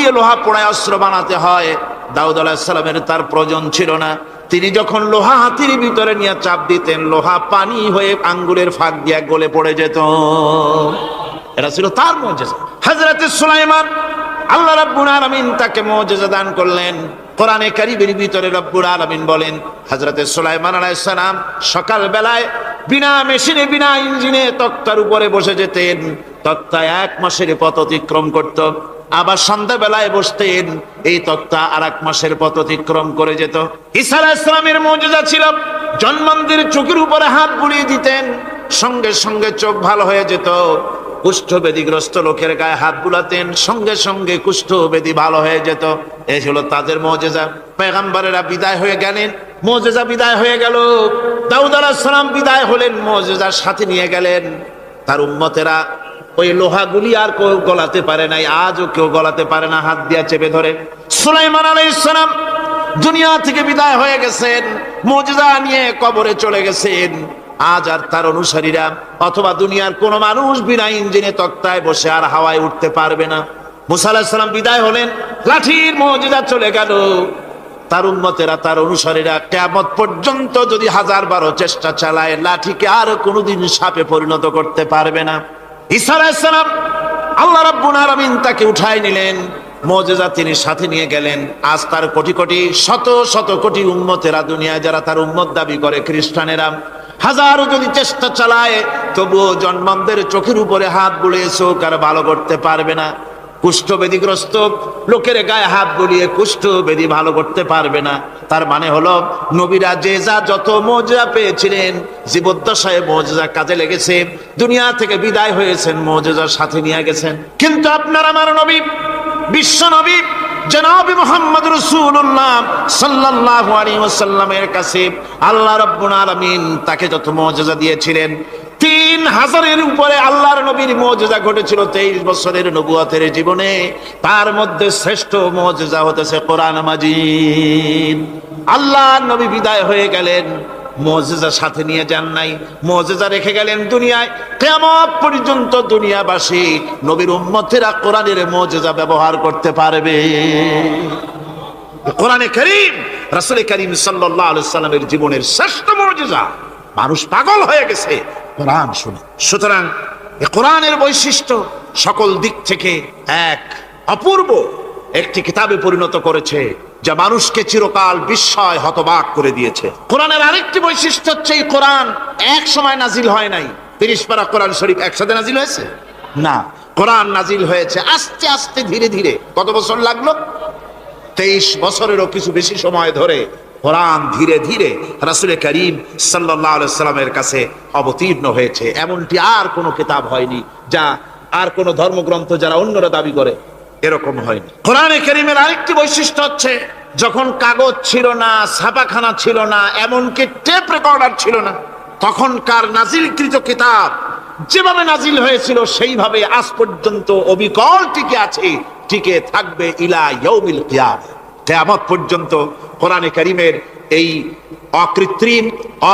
দিয়ে লোহা পোড়ায় অস্ত্র বানাতে হয়। দাউদ আলাইহিস সালামের তার প্রয়োজন ছিল না। তিনি যখন লোহা হাতির ভিতরে নিয়ে চাপ দিতেন, লোহা পানি হয়ে আঙ্গুলের ফাঁক দিয়ে গলে পড়ে যেত। এটা ছিল তার মুজিজা। হযরত সুলাইমান, আল্লাহ রাব্বুল আলামিন তাকে মুজিজা দান করলেন। কোরআনে কারীমের ভিতরে রব্বুল আলামিন বলেন, হযরত সুলাইমান আলাইহিস সালাম সকাল বেলায় বিনা মেশিনে, বিনা ইঞ্জিনে তক্তার উপরে বসে যেতেন। তক্তা 1 মাসের পথ অতিক্রম করত। আবার সন্ধ্যা বেলায় বসতেন, এই তক্তা আর 1 মাসের পথ অতিক্রম করে যেত। ঈসা আলাইহিস সালামের মুজিজা ছিল জন্মান্ধের চোখের উপরে হাত বুলিয়ে দিতেন, সঙ্গে সঙ্গে চোখ ভালো হয়ে যেত। কুষ্ঠব্যাধিগ্রস্ত লোকের গায়ে হাত বুলাতেন, সঙ্গে সঙ্গে কুষ্ঠব্যাধি ভালো হয়ে যেত। এই ছিল তাদের মুজিজা। পয়গম্বরেরা বিদায় হয়ে গেলেন, মুজিজা বিদায় হয়ে গেল। দাউদ আলাইহিস সালাম বিদায় হলেন, মুজিজার সাথে নিয়ে গেলেন। তার উম্মতেরা ওই লোহাগুলি আর কেউ গলাতে পারে নাই, আজও কেউ গলাতে পারে না, হাত দিয়া চেপে ধরে। সুলাইমান আলাইহিস সালাম দুনিয়া থেকে বিদায় হয়ে গেছেন, মুজিজা নিয়ে কবরে চলে গেছেন। আজ আর তার অনুসারীরা অথবা দুনিয়ার কোন মানুষ বিনা ইঞ্জিনে তক্তায় বসে আর হাওয়ায় উঠতে পারবে না। মুসা আলাইহিস সালাম বিদায় হলেন, লাঠির মুজিজা চলে গেল। তার উম্মতেরা, তার অনুসারীরা কিয়ামত পর্যন্ত যদি 1000 চেষ্টা চালায়, লাঠিকে আর কোনোদিন সাপে পরিণত করতে পারবে না। ঈসা আলাইহিস সালাম, আল্লাহ রাব্বুল আলামিন তাকে উঠায় নিলেন, মুজিজা তিনি সাথে নিয়ে গেলেন। আজ তার কোটি কোটি, শত শত কোটি উম্মতেরা দুনিয়ায় যারা তার উম্মত দাবি করে, খ্রিস্টানেরা হাজারো যদি চেষ্টা চালায়, তবুও জন্মান্ধের চোখের উপরে হাত বুলিয়ে চোখ আর ভালো করতে পারবে না। কুষ্ঠব্যাধিগ্রস্ত লোকের গায়ে হাত বুলিয়ে কুষ্ঠব্যাধি ভালো করতে পারবে না। তার মানে হলো, নবীরা যে যা যত মুজিজা পেয়েছিলেন, জীবদ্দশায় মুজিজা কাজে লেগেছে, দুনিয়া থেকে বিদায় হয়েছেন, মুজিজার সাথে নিয়ে গেছেন। কিন্তু আপনার আমার নবী, বিশ্ব নবী জনাব মুহাম্মদ রাসূলুল্লাহ সাল্লাল্লাহু আলাইহি ওয়াসাল্লামের কাছে আল্লাহ রাব্বুল আলামিন তাকে যত মুজিজা দিয়েছিলেন, 3000-এর উপরে আল্লাহর নবীর মুজিজা ঘটেছিল 23 বছরের নবুয়তের জীবনে। তার মধ্যে শ্রেষ্ঠ মুজিজা হতেছে কোরআন মাজিদ। আল্লাহর নবী বিদায় হয়ে গেলেন, মুজিজা সাথে নিয়ে যান নাই, মুজিজা রেখে গেলেন দুনিয়ায়। কিয়ামত পর্যন্ত দুনিয়াবাসী, নবীর উম্মতেরা কোরআনের মুজিজা ব্যবহার করতে পারবে। কোরআনে কারীম, রাসূল কারীম সাল্লাল্লাহু আলাইহি সাল্লামের জীবনের শ্রেষ্ঠ মুজিজা। মানুষ পাগল হয়ে গেছে কোরআন শুনে। সুতরাং এই কোরআনের বৈশিষ্ট্য সকল দিক থেকে এক অপূর্ব একটি কিতাবে পরিণত করেছে, যা মানুষকে চিরকাল বিস্ময় হতবাক করে দিয়েছে। কোরআনের আরেকটি বৈশিষ্ট্য হচ্ছে, এই কোরআন এক সময় নাজিল হয় নাই। 30 পারা কোরআন শরীফ একসাথে নাজিল হয়েছে না, কোরআন নাজিল হয়েছে আস্তে আস্তে, ধীরে ধীরে। কত বছর লাগলো? 23 বছরেরও কিছু বেশি সময় ধরে কোরআন ধীরে ধীরে রাসূল কারীম সাল্লাল্লাহু আলাইহি সাল্লামের কাছে অবতীর্ণ হয়েছে। এমনটি আর কোনো কিতাব হয়নি, যা আর কোনো ধর্মগ্রন্থ যারা অন্যরা দাবি করে, এরকম হয়নি। কোরআনে কারীমের আরেকটি বৈশিষ্ট্য হচ্ছে, যখন কাগজ ছিল না, ছাপাখানা ছিল না, এমনকি টেপ রেকর্ডার ছিল না, তখনকার নাজিলকৃত কিতাব যেভাবে নাজিল হয়েছিল সেইভাবে আজ পর্যন্ত অবিকল টিকে আছে, টিকে থাকবে ইলা ইয়াউমিল কিয়ামah। কিয়ামত পর্যন্ত কোরআনে কারীমের এই অকৃত্রিম,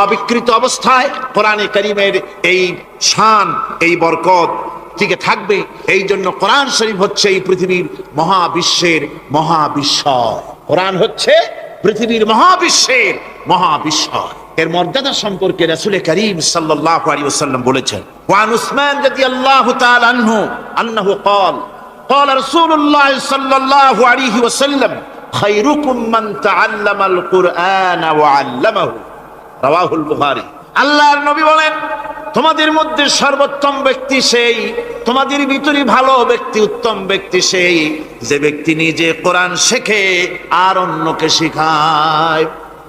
অবিকৃত অবস্থায় কোরআনে কারীমের এই শান, এই বরকত টিকে থাকবে। এই জন্য কোরআন শরীফ হচ্ছে এই পৃথিবীর মহাবিশ্বের মহাবিস্ময়। কোরআন হচ্ছে পৃথিবীর মহাবিশ্বের মহাবিস্ময়। এর মর্যাদা সম্পর্কে রাসূল কারীম সাল্লাল্লাহু আলাইহি ওয়াসাল্লাম বলেছেন, ওয়ান উসমান রাদিয়াল্লাহু তাআলা আনহু আন্নাহু ক্বাল ক্বালা রাসূলুল্লাহ সাল্লাল্লাহু আলাইহি ওয়াসাল্লাম খায়রুকুম মান তাআল্লামাল কুরআন ওয়া আল্লামাহু, রাওয়াহুল বুখারী। আল্লাহর নবী বলেন, তোমাদের মধ্যে সর্বোত্তম ব্যক্তি সেই, তোমাদের ভিতরে ভালো ব্যক্তি, উত্তম ব্যক্তি সেই যে ব্যক্তি নিজে কোরআন শেখে আর অন্যকে শেখায়।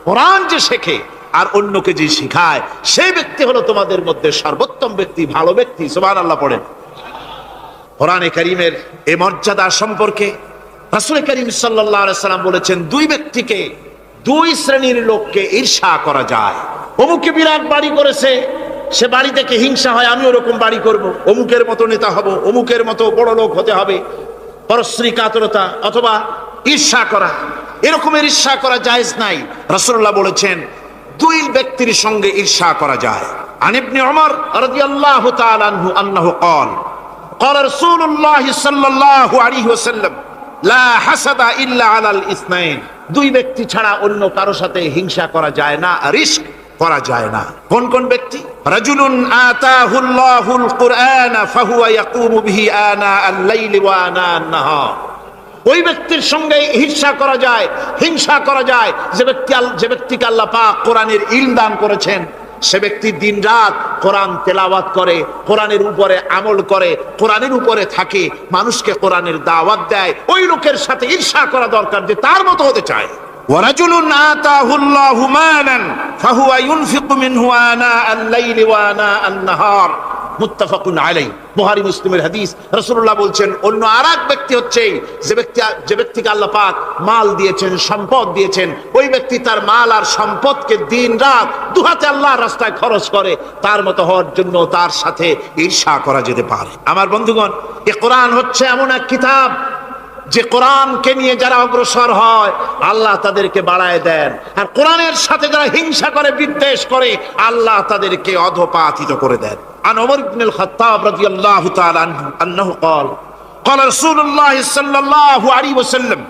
কোরআন যে শেখে আর অন্যকে যে শেখায়, সেই ব্যক্তি হলো তোমাদের মধ্যে সর্বোত্তম ব্যক্তি, ভালো ব্যক্তি। সুবহানাল্লাহ পড়েন। কোরআনে কারীমের এই মর্যাদা সম্পর্কে রাসূল কারীম সাল্লাল্লাহু আলাইহি সাল্লাম বলেছেন, দুই ব্যক্তিকে, দুই শ্রেণীর লোককে ঈর্ষা করা যায়। অমুকে বিরাট বাড়ি করেছে, সে বাড়ি থেকে হিংসা হয়, আমি ওরকম বাড়ি করব, অমুকের মতো নেতা হব, অমুকের মতো বড় লোক হতে হবে। পরশ্রী কাতরতা অথবা ঈর্ষা করা, এরকমের ঈর্ষা করা জায়েজ নাই। রাসূলুল্লাহ বলেছেন, দুই ব্যক্তির সঙ্গে ঈর্ষা করা যায়। আন ইবনে ওমর রাদিয়াল্লাহু তাআলা আনহু আন্নাহু ক্বাল ক্বালা রাসূলুল্লাহ সাল্লাল্লাহু আলাইহি ওয়াসাল্লাম লা হাসাদা ইল্লা আলাল ইসনাইন, দুই ব্যক্তি ছাড়া অন্য কারো সাথে হিংসা করা যায় না, রিস্ক করা যায় না। কোন কোন ব্যক্তি? রাজুলুন আতাহুল্লাহুল কুরআন ফাহুয়া ইয়াকুমু বিহি আনা আল-লাইলি ওয়া আনা আন-নাহার, ওই ব্যক্তির সঙ্গে হিংসা করা যায়, হিংসা করা যায় যে ব্যক্তিকে আল্লাহ পাক কোরআনের ইলম দান করেছেন, সে ব্যক্তি দিন রাত কোরআন তেলাওয়াত করে, কোরআনের উপরে আমল করে, কোরআনের উপরে থাকে, মানুষকে কোরআনের দাওয়াত দেয়। ওই লোকের সাথে ঈর্ষা করা দরকার যে তার মতো হতে চায়। ওয়ারাজুলুন আতাহুল্লাহু মালান ফাহুয়া ইউনফিকু মিনহু আনা আল-লাইলি ওয়া আনা আন-নাহার, মুত্তাফাকুন আলাইহি, বুখারী মুসলিমের হাদিস। রাসূলুল্লাহ বলছেন অন্য আরেক ব্যক্তি হচ্ছে যে ব্যক্তিকে আল্লাহ পাক মাল দিয়েছেন, সম্পদ দিয়েছেন, ওই ব্যক্তি তার মাল আর সম্পদকে দিন রাত দুহাতে আল্লাহর রাস্তায় খরচ করে, তার মতো হওয়ার জন্য তার সাথে ঈর্ষা করা যেতে পারে। আমার বন্ধুগণ, এই কোরআন হচ্ছে এমন এক কিতাব যে কোরআনকে নিয়ে যারা অগ্রসর হয় আল্লাহ তাদেরকে বাড়ায় দেন, আর কোরআনের সাথে যারা হিংসা করে, বিদ্বেষ করে, আল্লাহ তাদেরকে অধপাতিত করে দেন। عن عمر بن الخطاب رضي الله تعالى عنه أنه قال قال رسول الله صلى الله عليه وسلم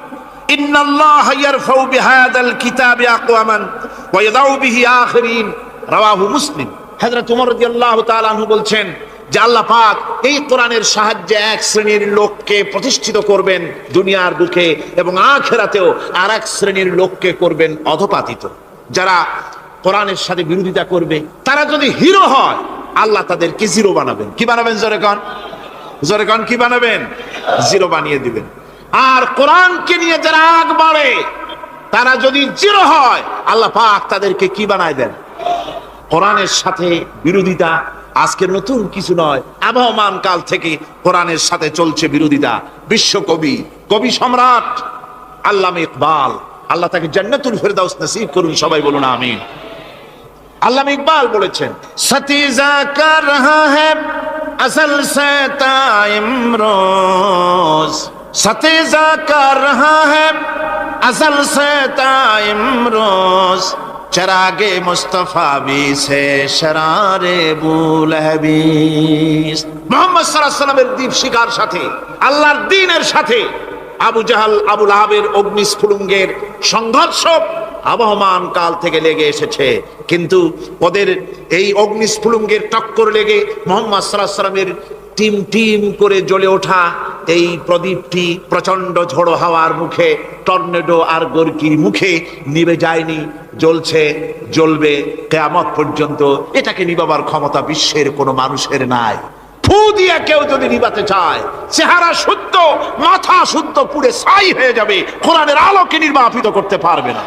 إن الله يرفع بهذا الكتاب أقواما ويضع به آخرين رواه مسلم। হযরত ওমর রাদিয়াল্লাহু তাআলা আনহু বলছেন যে আল্লাহ পাক এই কোরআনের সাহায্যে এক শ্রেণীর লোককে প্রতিষ্ঠিত করবেন দুনিয়ার বুকে, এবং আখিরাতেও আর এক শ্রেণীর লোককে করবেন অধপাতিত। যারা কোরআনের সাথে বিরোধিতা করবে, তারা যদি হিরো হয় আল্লাহ তাদেরকে জিরো বানাবেন। কি বানাবেন? জোরে কোন, জোরে কোন, কি বানাবেন? জিরো বানিয়ে দিবেন। আর কোরআনকে নিয়ে যারা আগ বাড়ে, তারা যদি জিরো হয় আল্লাহ পাক তাদেরকে কি বানায় দেন? কোরআনের সাথে বিরোধিতা আজকের নতুন কিছু নয়, আবহমান কাল থেকে কোরআনের সাথে চলছে বিরোধিতা। বিশ্বকবি, কবি সম্রাট আল্লামা ইকবাল, আল্লাহ তাকে জান্নাতুল ফেরদাউস নসিব করুন, সবাই বলুন আমিন। আল্লামা ইকবাল বলেছেন, সতীজা কর রহা হ্যায় আসল সে তাইমরোজ, সতীজা কর রহা হ্যায় আসল সে তাইমরোজ, চরাগে মুস্তাফা বি সে শরারে বুলহবিস। মুহাম্মদ সাল্লাল্লাহু আলাইহি ওয়াসাল্লামের দ্বীপ শিকার সাথে, আল্লাহর দ্বীনের সাথে আবু জাহাল, আবু লাহাবের অগ্নিস্ফুলিঙ্গের সংঘর্ষ আবহমান কাল থেকে লেগে এসেছে, কিন্তু ওদের এই অগ্নিস্ফুলিঙ্গের টক্কর লেগে মুহাম্মদ সাল্লাল্লাহু আলাইহি ওয়াসাল্লামের টিম টিম করে জ্বলে ওঠা এই প্রদীপটি প্রচন্ড ঝড়ো হাওয়ার মুখে, টর্নেডো আর গর্কির মুখে নিভে যায়নি, জ্বলছে, জ্বলবে কিয়ামত পর্যন্ত। এটাকে নিভাবার ক্ষমতা বিশ্বের কোনো মানুষের নাই। ফু দিয়ে কেউ যদি নিভাতে চায়, চেহারা শুদ্ধ, মাথা শুদ্ধ, পুড়ে ছাই হয়ে যাবে, কোরআনের আলোকে নির্বাপিত করতে পারবে না।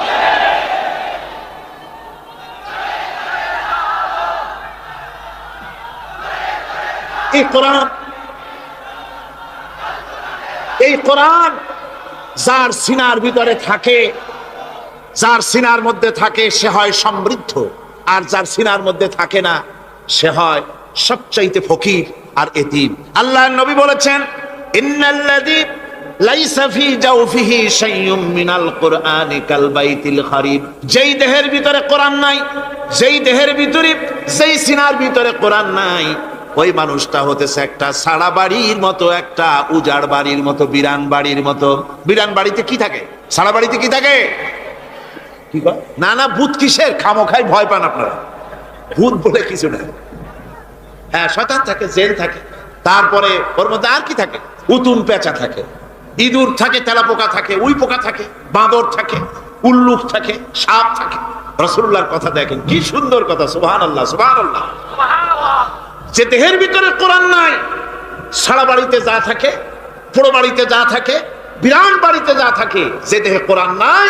এই কোরআন যার সিনার ভিতরে থাকে, যার সিনার মধ্যে থাকে, সে হয় সমৃদ্ধ, আর যার সিনার মধ্যে থাকে না সে হয় সবচাইতে ফকির আর এতিম। আল্লাহর নবী বলেছেন, ইন্নাল্লাযী লাইসা ফি জাওফিহি শাইউম মিনাল কুরআনি কাল বাইতিল খারিব, যেই দেহের ভিতরে কোরআন নাই, যেই দেহের ভিতরে, যেই সিনার ভিতরে কোরআন নাই, ওই মানুষটা হতেছে একটা সাড়া বাড়ির মতো, একটা উজাড় বাড়ির মতো, বিরান বাড়ির মতো। বিরান বাড়িতে কি থাকে? সাড়া বাড়িতে কি থাকে? কি কয়? না না, ভূত কিসের? খামোখাই ভয় পান আপনারা। ভূত বলে কিছু না। হ্যাঁ, শয়তান থাকে, জেল থাকে, তারপরে ওর মধ্যে আর কি থাকে? উতুম পেঁচা থাকে, ইঁদুর থাকে, তেলাপোকা থাকে, উই পোকা থাকে, বাঁদর থাকে, উল্লুক থাকে, সাপ থাকে। রাসূলুল্লাহর কথা দেখেন, কি সুন্দর কথা। সুবহানাল্লাহ, সুবহানাল্লাহ। যে দেহের ভিতরে কোরআন নাই, সারা বাড়িতে যা থাকে, পোড়ো বাড়িতে যা থাকে, বিরান বাড়িতে যা থাকে, যে দেহে কোরআন নাই